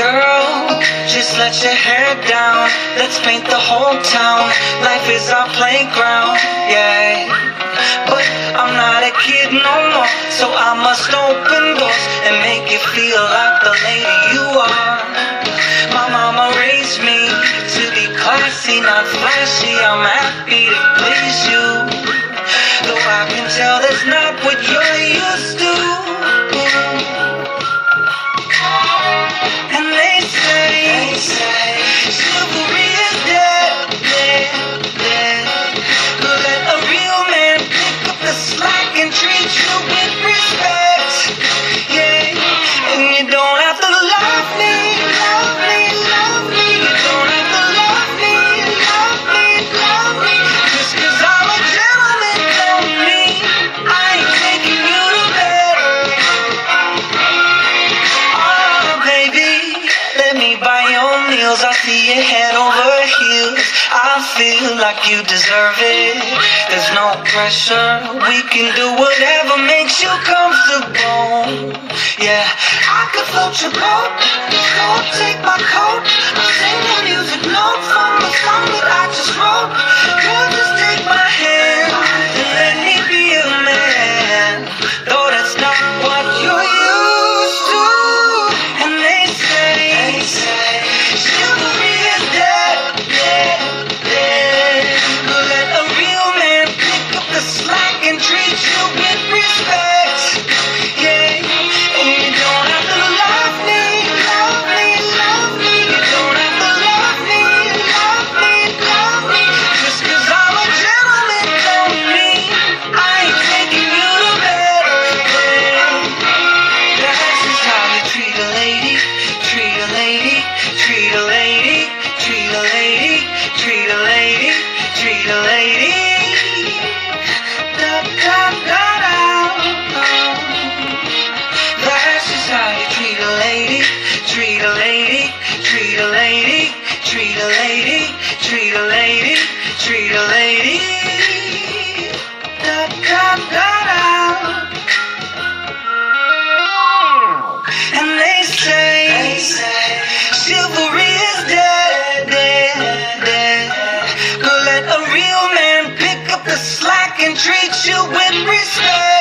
Girl, just let your hair down. Let's paint the whole town. Life is our playground, yeah. But I'm not a kid no more, so I must open doors and make you feel like the lady you are. My mama raised me to be classy, not flashy. I'm happy to please you, though I can tell that's not what you're used to. And they say chivalry is dead, dead, dead. But let a real man pick up the slack and treat you with respect, yeah. And you don't have to love me, love me, love me. You don't have to love me, love me, love me. Just 'cause I'm a gentleman don't mean I ain't taking you to bed. Oh baby, let me buy your meals. I see you head over heels. I feel like you deserve it. There's no pressure. We can do whatever makes you comfortable. Yeah, I could float your boat. So take my coat. I'll sing a music note from the song that I just wrote. Girl, just take my hand and let me be a man. Though that's not what you're used to. And they say chivalry is dead, dead, dead. But let a real man pick up the slack and treat you with respect, yeah. And you don't have to love me, love me, love me. You don't have to love me, love me, love me. Just 'cause I'm a gentleman don't mean I ain't taking you to bed, yeah. That's just how you treat a lady, treat a lady, treat a lady, treat a lady, treat a lady, treat a lady. Da da da da. That's just how you treat a lady, treat a lady, treat a lady, treat a lady, treat a lady, treat a lady. Da da da da. And they say chivalry is dead, dead, dead. But let a real man pick up the slack and treat you with respect.